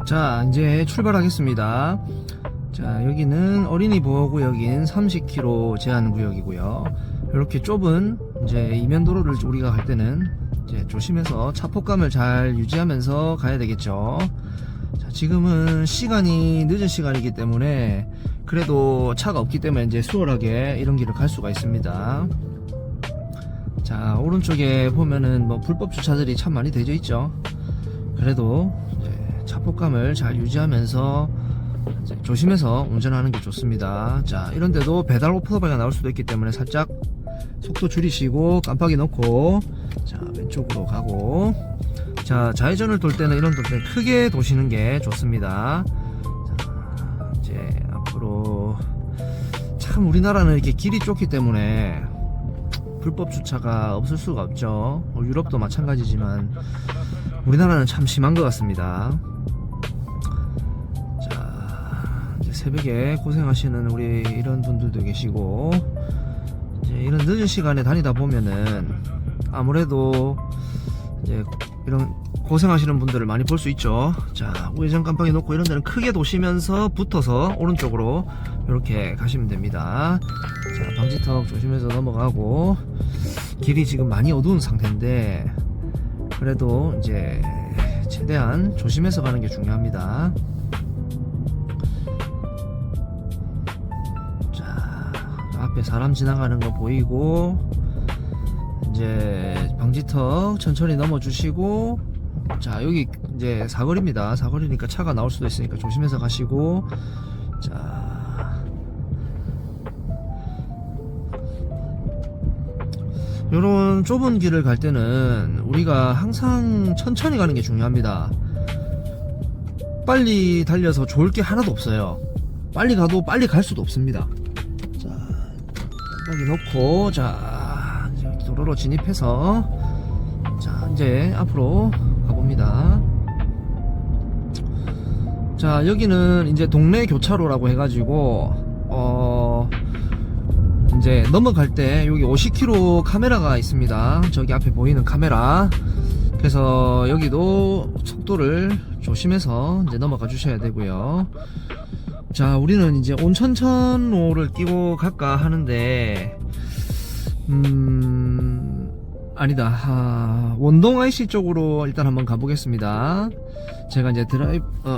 자, 이제 출발하겠습니다. 자, 여기는 어린이 보호구역인 30km 제한 구역이고요. 이렇게 좁은 이제 이면도로를 우리가 갈 때는 이제 조심해서 차폭감을 잘 유지하면서 가야 되겠죠. 자, 지금은 시간이 늦은 시간이기 때문에 그래도 차가 없기 때문에 이제 수월하게 이런 길을 갈 수가 있습니다. 자, 오른쪽에 보면은 뭐 불법 주차들이 참 많이 되어 있죠. 그래도 차폭감을 잘 유지하면서 조심해서 운전하는 게 좋습니다. 자, 이런데도 배달 오토바이가 나올 수도 있기 때문에 살짝 속도 줄이시고 깜빡이 넣고, 자, 왼쪽으로 가고, 자, 좌회전을 돌 때는 이런 돌 때는 크게 도시는 게 좋습니다. 자, 이제 앞으로 참 우리나라는 이렇게 길이 좁기 때문에 불법 주차가 없을 수가 없죠. 유럽도 마찬가지지만 우리나라는 참 심한 것 같습니다. 자, 이제 새벽에 고생하시는 우리 이런 분들도 계시고, 이제 이런 늦은 시간에 다니다 보면은 아무래도 이제 이런 고생하시는 분들을 많이 볼 수 있죠. 자, 우회전 깜빡이 놓고 이런 데는 크게 도시면서 붙어서 오른쪽으로 이렇게 가시면 됩니다. 자, 방지턱 조심해서 넘어가고, 길이 지금 많이 어두운 상태인데 그래도 이제 최대한 조심해서 가는 게 중요합니다. 자, 앞에 사람 지나가는 거 보이고, 이제 방지턱 천천히 넘어 주시고, 자, 여기 이제 사거리입니다. 사거리니까 차가 나올 수도 있으니까 조심해서 가시고, 자, 요런 좁은 길을 갈 때는 우리가 항상 천천히 가는 게 중요합니다. 빨리 달려서 좋을 게 하나도 없어요. 빨리 가도 빨리 갈 수도 없습니다. 자, 깜빡이 놓고, 자, 이제 도로로 진입해서, 자, 이제 앞으로 가봅니다. 자, 여기는 이제 동네 교차로라고 해가지고 이제 넘어갈 때 여기 50km 카메라가 있습니다. 저기 앞에 보이는 카메라. 그래서 여기도 속도를 조심해서 이제 넘어가 주셔야 되고요. 자, 우리는 이제 온천천로를 끼고 갈까 하는데 아니다. 원동 IC 쪽으로 일단 한번 가보겠습니다. 제가 이제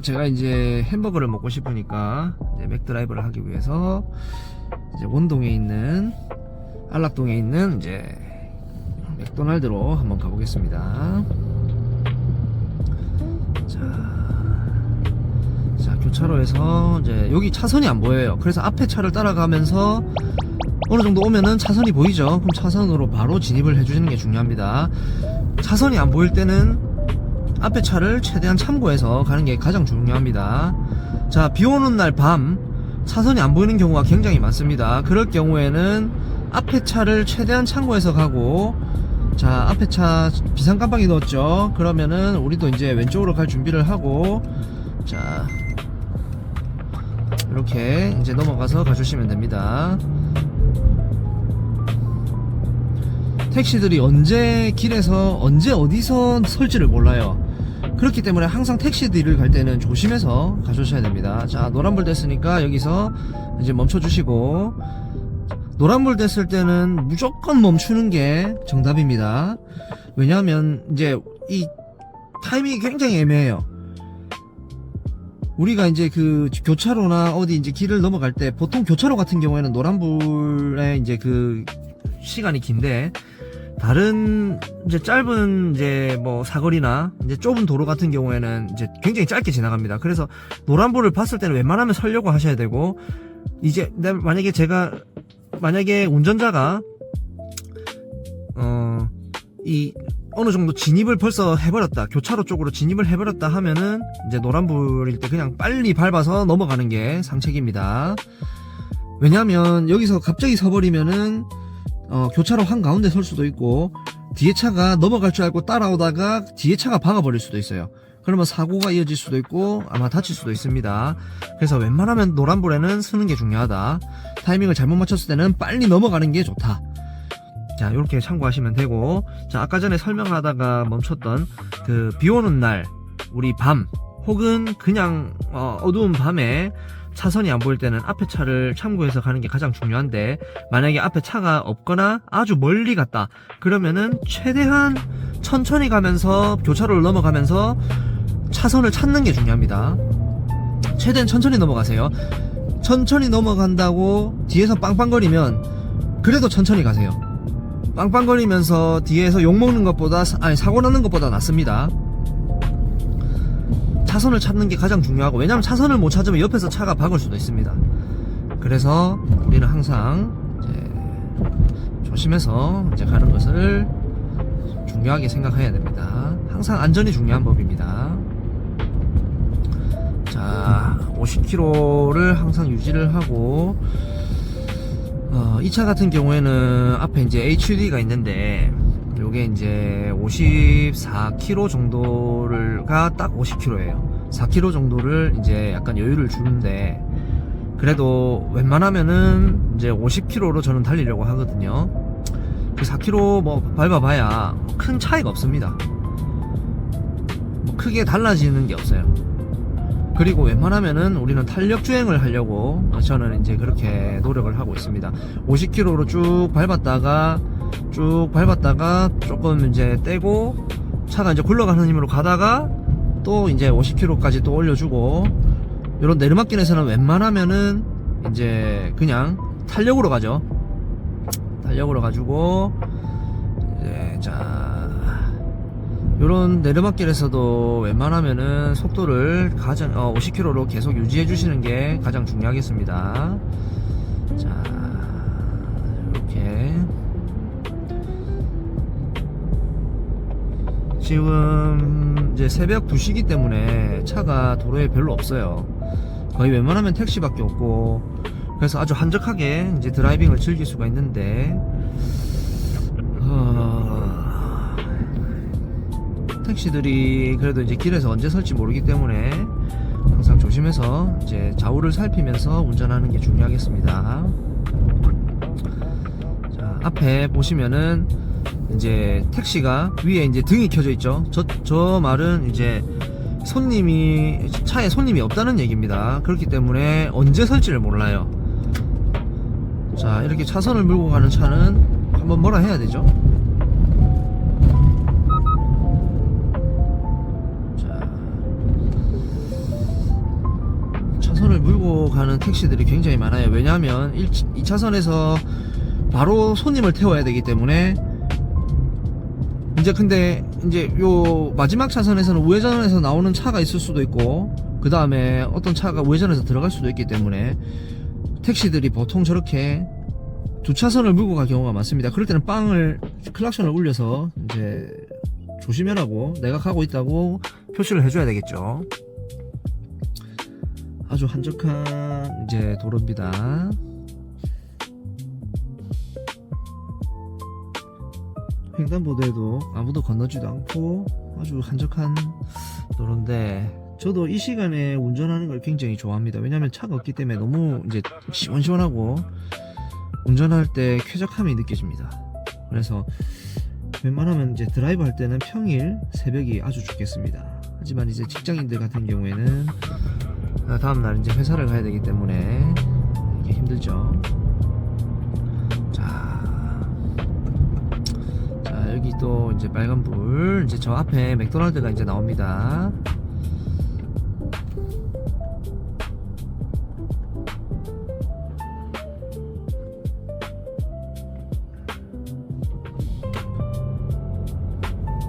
제가 이제 햄버거를 먹고 싶으니까 이제 맥드라이브를 하기 위해서 이제 원동에 있는, 안락동에 있는 이제 맥도날드로 한번 가보겠습니다. 자, 교차로에서 이제 여기 차선이 안 보여요. 그래서 앞에 차를 따라가면서 어느 정도 오면은 차선이 보이죠. 그럼 차선으로 바로 진입을 해주시는 게 중요합니다. 차선이 안 보일 때는 앞에 차를 최대한 참고해서 가는 게 가장 중요합니다. 자, 비 오는 날 밤 차선이 안 보이는 경우가 굉장히 많습니다. 그럴 경우에는 앞에 차를 최대한 참고해서 가고, 자, 앞에 차 비상 깜빡이 넣었죠. 그러면은 우리도 이제 왼쪽으로 갈 준비를 하고, 자, 이렇게 이제 넘어가서 가주시면 됩니다. 택시들이 언제 길에서 언제 어디서 설지를 몰라요. 그렇기 때문에 항상 택시들을 갈 때는 조심해서 가주셔야 됩니다. 자, 노란불 됐으니까 여기서 이제 멈춰주시고, 노란불 됐을 때는 무조건 멈추는 게 정답입니다. 왜냐하면 이제 이 타이밍이 굉장히 애매해요. 우리가 이제 그 교차로나 어디 이제 길을 넘어갈 때 보통 교차로 같은 경우에는 노란불에 이제 그 시간이 긴데, 다른 이제 짧은 이제 뭐 사거리나 이제 좁은 도로 같은 경우에는 이제 굉장히 짧게 지나갑니다. 그래서 노란불을 봤을 때는 웬만하면 서려고 하셔야 되고, 이제 만약에 운전자가 이 어느 정도 진입을 벌써 해버렸다, 교차로 쪽으로 진입을 해버렸다 하면은 이제 노란불일 때 그냥 빨리 밟아서 넘어가는 게 상책입니다. 왜냐하면 여기서 갑자기 서버리면은 교차로 한가운데 설 수도 있고, 뒤에 차가 넘어갈 줄 알고 따라오다가 뒤에 차가 박아버릴 수도 있어요. 그러면 사고가 이어질 수도 있고 아마 다칠 수도 있습니다. 그래서 웬만하면 노란불에는 서는 게 중요하다. 타이밍을 잘못 맞췄을 때는 빨리 넘어가는 게 좋다. 자, 이렇게 참고하시면 되고, 자, 아까 전에 설명하다가 멈췄던 그 비 오는 날 우리 밤 혹은 그냥 어두운 밤에 차선이 안 보일 때는 앞에 차를 참고해서 가는 게 가장 중요한데, 만약에 앞에 차가 없거나 아주 멀리 갔다 그러면은 최대한 천천히 가면서 교차로를 넘어가면서 차선을 찾는 게 중요합니다. 최대한 천천히 넘어가세요. 천천히 넘어간다고 뒤에서 빵빵거리면 그래도 천천히 가세요. 빵빵거리면서 뒤에서 욕먹는 것보다, 사고 나는 것보다 낫습니다. 차선을 찾는 게 가장 중요하고, 왜냐면 차선을 못 찾으면 옆에서 차가 박을 수도 있습니다. 그래서 우리는 항상 이제 조심해서 이제 가는 것을 중요하게 생각해야 됩니다. 항상 안전이 중요한 법입니다. 자, 50km를 항상 유지를 하고, 이 차 같은 경우에는 앞에 이제 HUD가 있는데, 요게 이제 54km 정도가 딱 50km예요. 4km 정도를 이제 약간 여유를 주는데, 그래도 웬만하면은 이제 50km로 저는 달리려고 하거든요. 그 4km 뭐 밟아봐야 큰 차이가 없습니다. 뭐 크게 달라지는 게 없어요. 그리고 웬만하면은 우리는 탄력 주행을 하려고 저는 이제 그렇게 노력을 하고 있습니다. 50km로 쭉 밟았다가 조금 이제 떼고, 차가 이제 굴러가는 힘으로 가다가 또 이제 50km까지 또 올려주고, 이런 내리막길에서는 웬만하면은 이제 그냥 탄력으로 가죠. 탄력으로 가지고, 이제 요런 내리막길에서도 웬만하면은 속도를 50km로 계속 유지해 주시는 게 가장 중요하겠습니다. 자, 이렇게 지금 이제 새벽 2시기 때문에 차가 도로에 별로 없어요. 거의 웬만하면 택시밖에 없고, 그래서 아주 한적하게 이제 드라이빙을 즐길 수가 있는데, 택시들이 그래도 이제 길에서 언제 설지 모르기 때문에 항상 조심해서 이제 좌우를 살피면서 운전하는 게 중요하겠습니다. 자, 앞에 보시면은 이제 택시가 위에 이제 등이 켜져 있죠. 저 말은 이제 차에 손님이 없다는 얘기입니다. 그렇기 때문에 언제 설지를 몰라요. 자, 이렇게 차선을 물고 가는 차는 한번 뭐라 해야 되죠? 차선을 물고 가는 택시들이 굉장히 많아요. 왜냐하면 2차선에서 바로 손님을 태워야 되기 때문에, 근데 요 마지막 차선에서는 우회전에서 나오는 차가 있을 수도 있고, 그 다음에 어떤 차가 우회전에서 들어갈 수도 있기 때문에 택시들이 보통 저렇게 2차선을 물고 갈 경우가 많습니다. 그럴 때는 클락션을 울려서 이제 조심해라고, 내가 가고 있다고 표시를 해줘야 되겠죠. 아주 한적한 이제 도로입니다. 횡단보도에도 아무도 건너지도 않고 아주 한적한 도로인데, 저도 이 시간에 운전하는 걸 굉장히 좋아합니다. 왜냐면 차가 없기 때문에 너무 이제 시원시원하고 운전할 때 쾌적함이 느껴집니다. 그래서 웬만하면 이제 드라이브 할 때는 평일 새벽이 아주 좋겠습니다. 하지만 이제 직장인들 같은 경우에는 다음날 이제 회사를 가야 되기 때문에 이게 힘들죠. 자, 여기 또 이제 빨간불, 이제 저 앞에 맥도날드가 이제 나옵니다.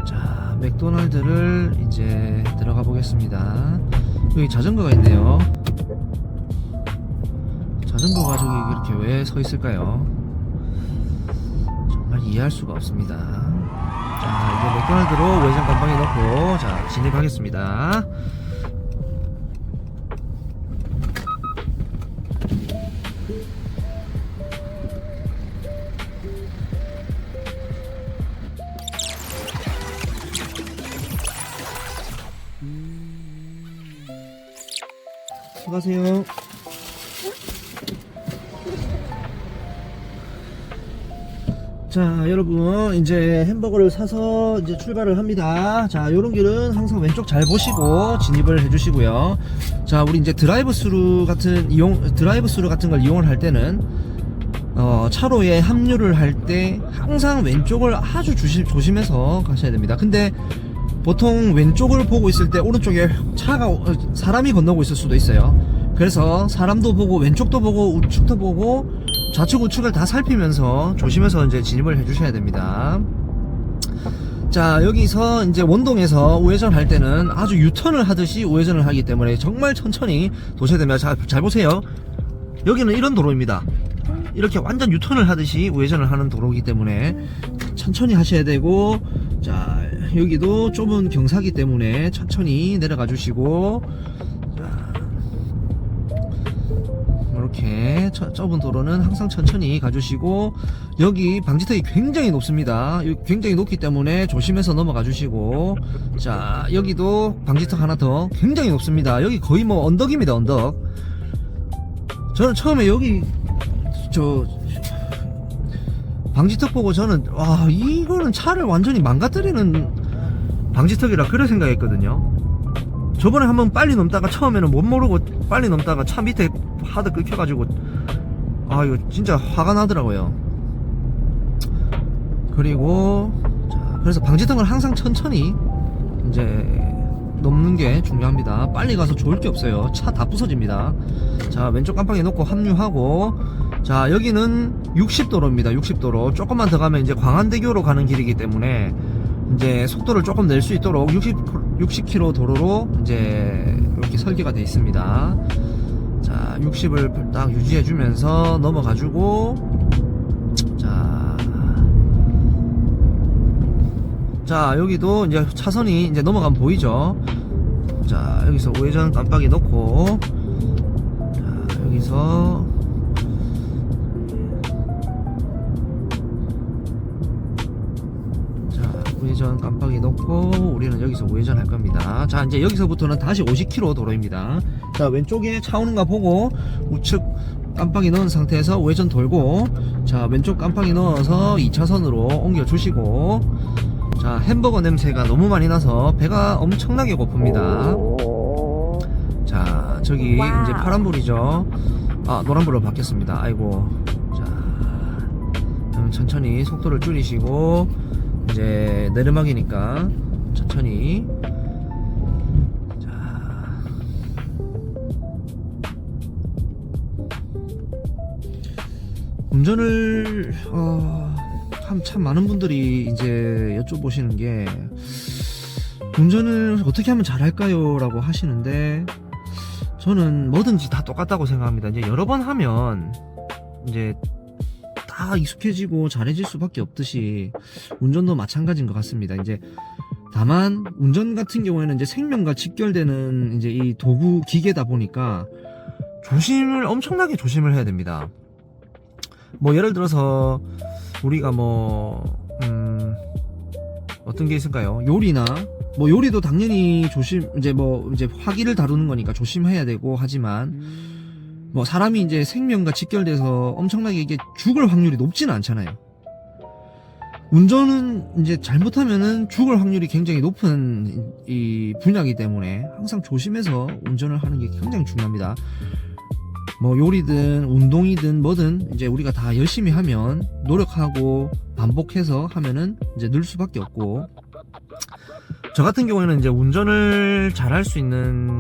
자, 맥도날드를 이제 들어가 보겠습니다. 여기 자전거가 있네요. 자전거가 저기 이렇게 왜 서 있을까요? 정말 이해할 수가 없습니다. 자, 이제 맥도날드로 외장 간방에 넣고, 자, 진입하겠습니다. 수고하세요. 자, 여러분 이제 햄버거를 사서 이제 출발을 합니다. 자, 요런 길은 항상 왼쪽 잘 보시고 진입을 해주시고요. 자, 우리 이제 드라이브스루 같은 걸 이용을 할 때는 차로에 합류를 할 때 항상 왼쪽을 아주 조심해서 가셔야 됩니다. 근데 보통 왼쪽을 보고 있을 때 오른쪽에 사람이 건너고 있을 수도 있어요. 그래서 사람도 보고 왼쪽도 보고 우측도 보고 좌측 우측을 다 살피면서 조심해서 이제 진입을 해 주셔야 됩니다. 자, 여기서 이제 원동에서 우회전 할 때는 아주 유턴을 하듯이 우회전을 하기 때문에 정말 천천히 도셔야 됩니다. 자, 잘 보세요. 여기는 이런 도로입니다. 이렇게 완전 유턴을 하듯이 우회전을 하는 도로이기 때문에 천천히 하셔야 되고, 자, 여기도 좁은 경사기 때문에 천천히 내려가 주시고, 이렇게 좁은 도로는 항상 천천히 가주시고, 여기 방지턱이 굉장히 높습니다. 굉장히 높기 때문에 조심해서 넘어가 주시고, 자, 여기도 방지턱 하나 더 굉장히 높습니다. 여기 거의 뭐 언덕입니다. 언덕. 저는 처음에 여기 방지턱 보고 저는 와, 이거는 차를 완전히 망가뜨리는 방지턱이라 그래 생각했거든요. 저번에 한번 빨리 넘다가 처음에는 못 모르고 빨리 넘다가 차 밑에 하드 끊겨가지고 아, 이거 진짜 화가 나더라고요. 그리고 자, 그래서 방지턱을 항상 천천히 이제 넘는 게 중요합니다. 빨리 가서 좋을 게 없어요. 차 다 부서집니다. 자, 왼쪽 깜빡이 놓고 합류하고, 자, 여기는 60도로입니다. 60도로. 조금만 더 가면 이제 광안대교로 가는 길이기 때문에 이제 속도를 조금 낼 수 있도록 60km 도로로 이제 이렇게 설계가 되어 있습니다. 자, 60을 딱 유지해 주면서 넘어가 주고, 자, 여기도 이제 차선이 이제 넘어가면 보이죠? 자, 여기서 우회전 깜빡이 넣고, 자, 여기서 우회전 깜빡이 넣고 우리는 여기서 우회전 할 겁니다. 자, 이제 여기서부터는 다시 50km 도로입니다. 자, 왼쪽에 차 오는가 보고 우측 깜빡이 넣은 상태에서 우회전 돌고, 자, 왼쪽 깜빡이 넣어서 2차선으로 옮겨 주시고, 자, 햄버거 냄새가 너무 많이 나서 배가 엄청나게 고픕니다. 자, 저기 이제 파란불이죠. 아, 노란불로 바뀌었습니다. 아이고. 자, 천천히 속도를 줄이시고, 이제 내리막이니까 천천히. 자, 운전을 참 많은 분들이 이제 여쭤보시는 게, 운전을 어떻게 하면 잘할까요? 라고 하시는데, 저는 뭐든지 다 똑같다고 생각합니다. 이제 여러 번 하면 이제 다 익숙해지고 잘해질 수밖에 없듯이 운전도 마찬가지인 것 같습니다. 이제 다만 운전 같은 경우에는 이제 생명과 직결되는 이제 이 도구 기계다 보니까 엄청나게 조심을 해야 됩니다. 뭐 예를 들어서 우리가 어떤 게 있을까요? 요리나 뭐 요리도 당연히 이제 화기를 다루는 거니까 조심해야 되고, 하지만 뭐 사람이 이제 생명과 직결돼서 엄청나게 이게 죽을 확률이 높지는 않잖아요. 운전은 이제 잘못하면은 죽을 확률이 굉장히 높은 이 분야이기 때문에 항상 조심해서 운전을 하는 게 굉장히 중요합니다. 뭐 요리든 운동이든 뭐든 이제 우리가 다 열심히 하면, 노력하고 반복해서 하면은 이제 늘 수밖에 없고, 저 같은 경우에는 이제 운전을 잘할 수 있는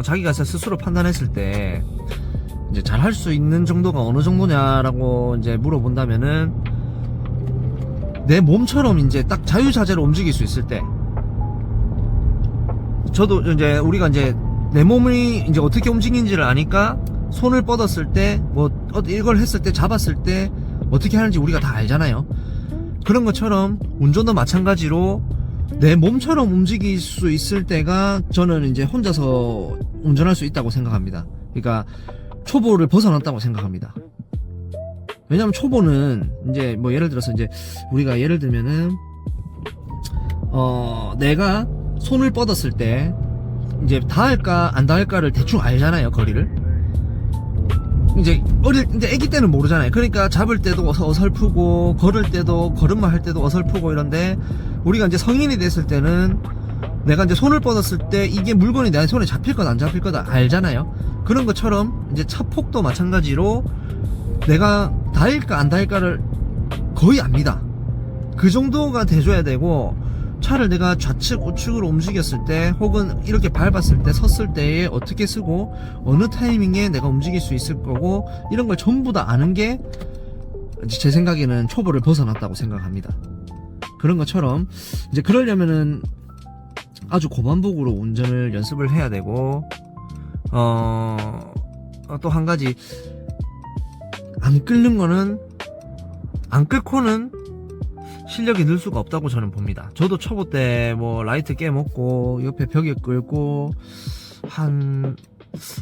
자기가 스스로 판단했을 때 이제 잘할 수 있는 정도가 어느 정도냐라고 이제 물어본다면은, 내 몸처럼 이제 딱 자유자재로 움직일 수 있을 때, 저도 이제 우리가 이제 내 몸이 이제 어떻게 움직이는지를 아니까 손을 뻗었을 때, 뭐 이걸 했을 때, 잡았을 때 어떻게 하는지 우리가 다 알잖아요. 그런 것처럼 운전도 마찬가지로 내 몸처럼 움직일 수 있을 때가 저는 이제 혼자서 운전할 수 있다고 생각합니다. 그러니까 초보를 벗어났다고 생각합니다. 왜냐면 초보는 이제 뭐 예를 들어서 이제 우리가 예를 들면은 내가 손을 뻗었을 때 이제 닿을까 안 닿을까를 대충 알잖아요, 거리를. 이제 애기 때는 모르잖아요. 그러니까 잡을 때도 어설프고, 걸을 때도, 걸음마 할 때도 어설프고 이런데, 우리가 이제 성인이 됐을 때는 내가 이제 손을 뻗었을 때 이게 물건이 내 손에 잡힐 것 안 잡힐 거다 알잖아요. 그런 것처럼 이제 차 폭도 마찬가지로 내가 닿을까 안 닿을까를 거의 압니다. 그 정도가 돼줘야 되고, 차를 내가 좌측 우측으로 움직였을 때 혹은 이렇게 밟았을 때 섰을 때에 어떻게 쓰고 어느 타이밍에 내가 움직일 수 있을 거고, 이런 걸 전부 다 아는 게 제 생각에는 초보를 벗어났다고 생각합니다. 그런 것처럼 이제 그러려면은 아주 고반복으로 운전을 연습을 해야 되고, 또 한 가지, 안 끓고는 실력이 늘 수가 없다고 저는 봅니다. 저도 초보 때 뭐 라이트 깨먹고 옆에 벽에 끌고 한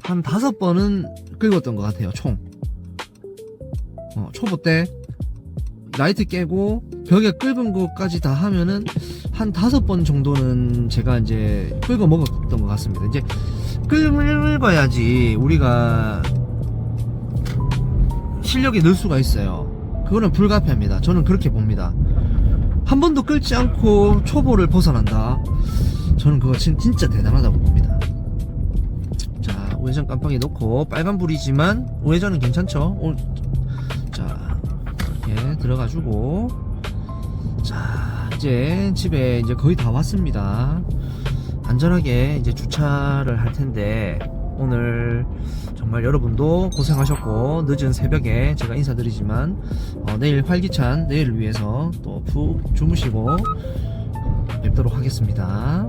5번은 긁었던 것 같아요, 총. 초보 때 라이트 깨고 벽에 긁은 것까지 다 하면은 한 5번 정도는 제가 이제 긁어 먹었던 것 같습니다. 이제 긁어야지 우리가 실력이 늘 수가 있어요. 그거는 불가피합니다. 저는 그렇게 봅니다. 한 번도 끌지 않고 초보를 벗어난다. 저는 그거 진짜 대단하다고 봅니다. 자, 우회전 깜빡이 놓고, 빨간불이지만 우회전은 괜찮죠? 자, 이렇게 들어가주고, 자, 이제 집에 이제 거의 다 왔습니다. 안전하게 이제 주차를 할 텐데, 오늘 정말 여러분도 고생하셨고, 늦은 새벽에 제가 인사드리지만 내일 활기찬 내일을 위해서 또 푹 주무시고 뵙도록 하겠습니다.